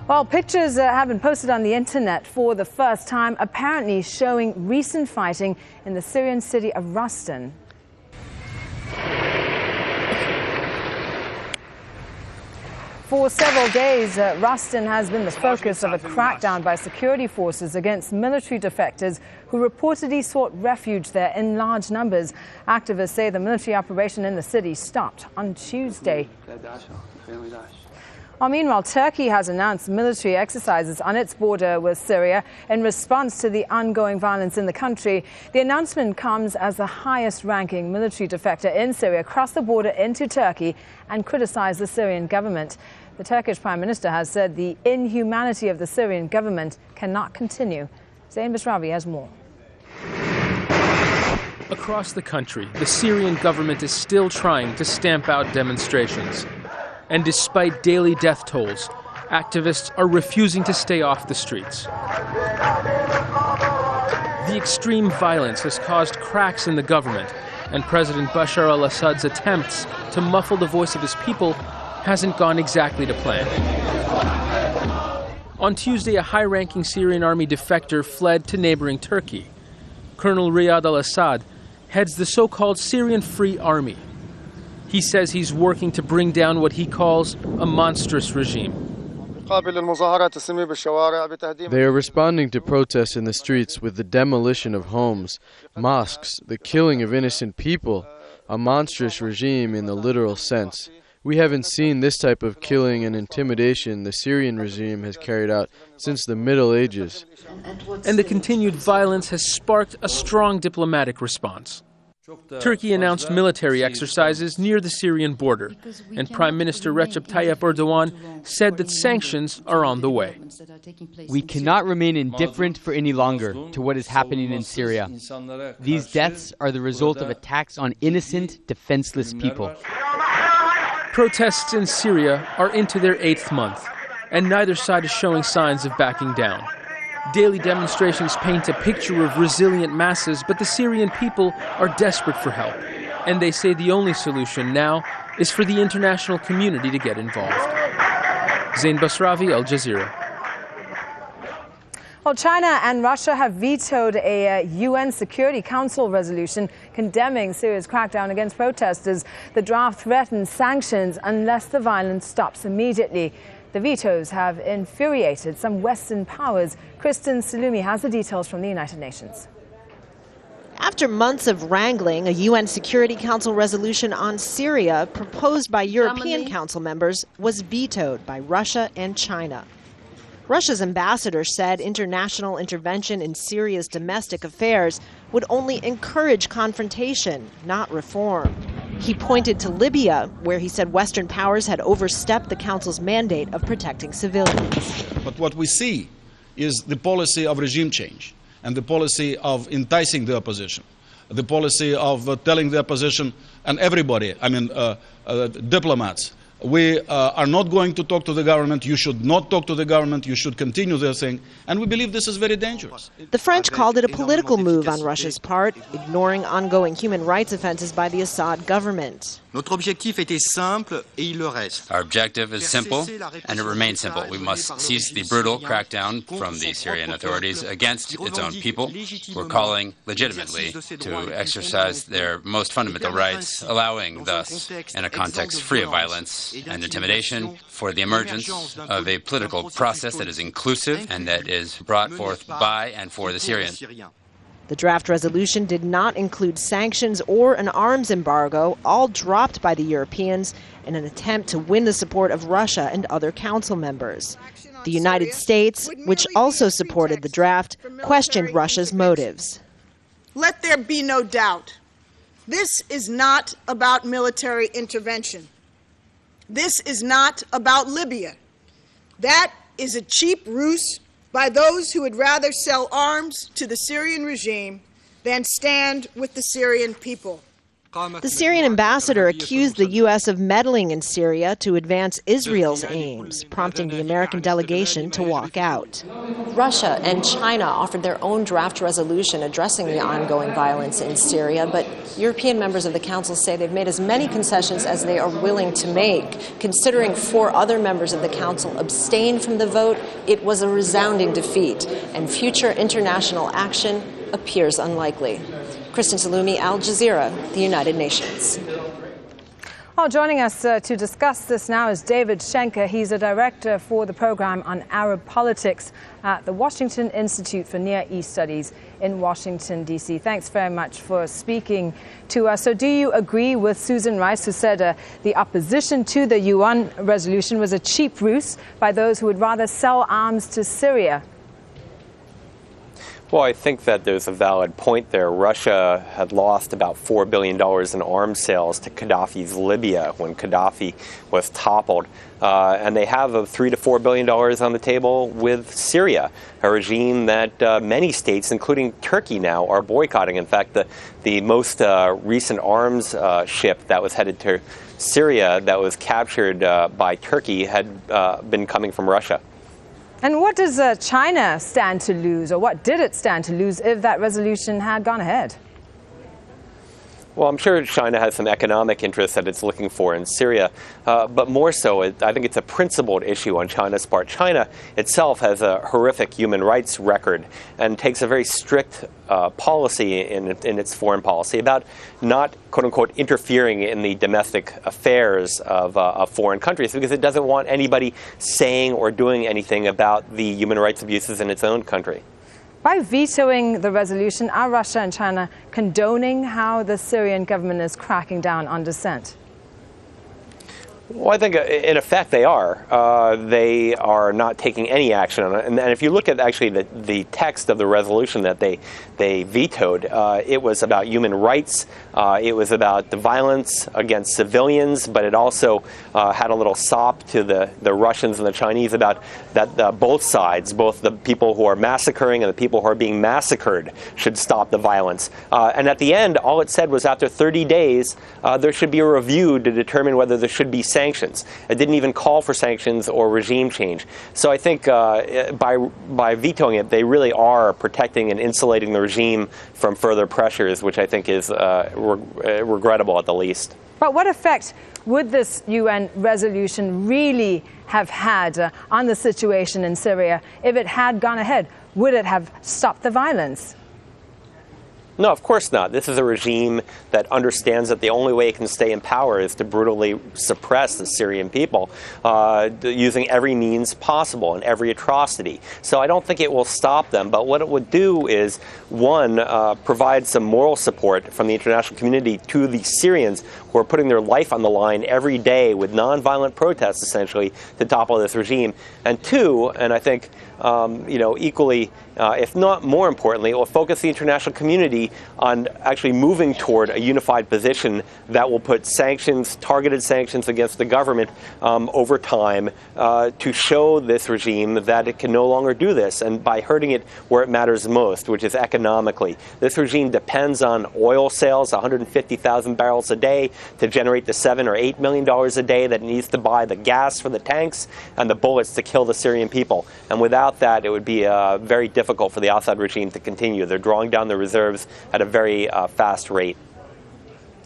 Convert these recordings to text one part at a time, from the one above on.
Well, pictures have been posted on the internet for the first time, apparently showing recent fighting in the Syrian city of RASTAN. For several days, RASTAN has been the focus of a crackdown by security forces against military defectors who reportedly sought refuge there in large numbers. Activists say the military operation in the city stopped on Tuesday. Well, meanwhile, Turkey has announced military exercises on its border with Syria in response to the ongoing violence in the country. The announcement comes as the highest-ranking military defector in Syria crossed the border into Turkey and criticized the Syrian government. The Turkish Prime Minister has said the inhumanity of the Syrian government cannot continue. Zein Basravi has more. Across the country, the Syrian government is still trying to stamp out demonstrations. And despite daily death tolls, activists are refusing to stay off the streets. The extreme violence has caused cracks in the government, and President Bashar al-Assad's attempts to muffle the voice of his people hasn't gone exactly to plan. On Tuesday, a high-ranking Syrian army defector fled to neighboring Turkey. Colonel Riyad al-Assad heads the so-called Syrian Free Army. He says he's working to bring down what he calls a monstrous regime. They are responding to protests in the streets with the demolition of homes, mosques, the killing of innocent people, a monstrous regime in the literal sense. We haven't seen this type of killing and intimidation the Syrian regime has carried out since the Middle Ages. And the continued violence has sparked a strong diplomatic response. Turkey announced military exercises near the Syrian border, and Prime Minister Recep Tayyip Erdogan said that sanctions are on the way. We cannot remain indifferent for any longer to what is happening in Syria. These deaths are the result of attacks on innocent, defenseless people. Protests in Syria are into their 8th month, and neither side is showing signs of backing down. Daily demonstrations paint a picture of resilient masses, but the Syrian people are desperate for help. And they say the only solution now is for the international community to get involved. Zein Basravi, Al Jazeera. Well, China and Russia have vetoed a UN Security Council resolution condemning Syria's crackdown against protesters. The draft threatens sanctions unless the violence stops immediately. The vetoes have infuriated some Western powers. Kristen Salumi has the details from the United Nations. After months of wrangling, a UN Security Council resolution on Syria proposed by European Council members was vetoed by Russia and China. Russia's ambassador said international intervention in Syria's domestic affairs would only encourage confrontation, not reform. He pointed to Libya, where he said Western powers had overstepped the Council's mandate of protecting civilians. But what we see is the policy of regime change and the policy of enticing the opposition, the policy of telling the opposition and everybody, diplomats, we are not going to talk to the government, you should not talk to the government, you should continue their thing, and we believe this is very dangerous. The French called it a political move on Russia's part, ignoring ongoing human rights offenses by the Assad government. Our objective is simple, and it remains simple. We must cease the brutal crackdown from the Syrian authorities against its own people. We're calling legitimately to exercise their most fundamental rights, allowing thus, in a context free of violence and intimidation, for the emergence of a political process that is inclusive and that is brought forth by and for the Syrians. The draft resolution did not include sanctions or an arms embargo, all dropped by the Europeans in an attempt to win the support of Russia and other council members. The United States, which also supported the draft, questioned Russia's motives. Let there be no doubt. This is not about military intervention. This is not about Libya. That is a cheap ruse by those who would rather sell arms to the Syrian regime than stand with the Syrian people. The Syrian ambassador accused the U.S. of meddling in Syria to advance Israel's aims, prompting the American delegation to walk out. Russia and China offered their own draft resolution addressing the ongoing violence in Syria, but European members of the Council say they've made as many concessions as they are willing to make. Considering 4 other members of the Council abstained from the vote, it was a resounding defeat, and future international action appears unlikely. Kristen Salumi, Al Jazeera, the United Nations. Well, joining us to discuss this now is David Schenker. He's a director for the program on Arab politics at the Washington Institute for Near East Studies in Washington, D.C. Thanks very much for speaking to us. So do you agree with Susan Rice, who said the opposition to the UN resolution was a cheap ruse by those who would rather sell arms to Syria? Well, I think that there's a valid point there. Russia had lost about $4 billion in arms sales to Gaddafi's Libya when Gaddafi was toppled. And they have $3 to $4 billion on the table with Syria, a regime that many states, including Turkey now, are boycotting. In fact, the most recent arms ship that was headed to Syria that was captured by Turkey had been coming from Russia. And what does China stand to lose, or what did it stand to lose if that resolution had gone ahead? Well, I'm sure China has some economic interests that it's looking for in Syria, but more so, I think it's a principled issue on China's part. China itself has a horrific human rights record and takes a very strict policy in its foreign policy about not, quote-unquote, interfering in the domestic affairs of foreign countries, because it doesn't want anybody saying or doing anything about the human rights abuses in its own country. By vetoing the resolution, are Russia and China condoning how the Syrian government is cracking down on dissent? Well, I think in effect they are. They are not taking any action on it. And if you look at actually the text of the resolution that they vetoed, it was about human rights. It was about the violence against civilians, but it also had a little sop to the Russians and the Chinese about that both sides, both the people who are massacring and the people who are being massacred, should stop the violence. And at the end, all it said was after 30 days, there should be a review to determine whether there should be sanctions. It didn't even call for sanctions or regime change. So I think by vetoing it, they really are protecting and insulating the regime from further pressures, which I think is regrettable at the least. But what effect would this UN resolution really have had on the situation in Syria if it had gone ahead? Would it have stopped the violence? No, of course not. This is a regime that understands that the only way it can stay in power is to brutally suppress the Syrian people, using every means possible and every atrocity. So I don't think it will stop them. But what it would do is, one, provide some moral support from the international community to the Syrians who are putting their life on the line every day with nonviolent protests, essentially, to topple this regime. And two, and I think equally, if not more importantly, it will focus the international community on actually moving toward a unified position that will put sanctions, targeted sanctions against the government over time to show this regime that it can no longer do this, and by hurting it where it matters most, which is economically. This regime depends on oil sales, 150,000 barrels a day, to generate the $7 or $8 million a day that it needs to buy the gas for the tanks and the bullets to kill the Syrian people. And without that, it would be very difficult for the Assad regime to continue. They're drawing down the reserves at a very fast rate.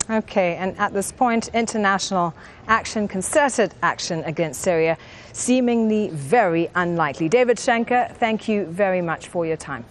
Okay, and at this point, international action, concerted action against Syria, seemingly very unlikely. David Schenker, thank you very much for your time.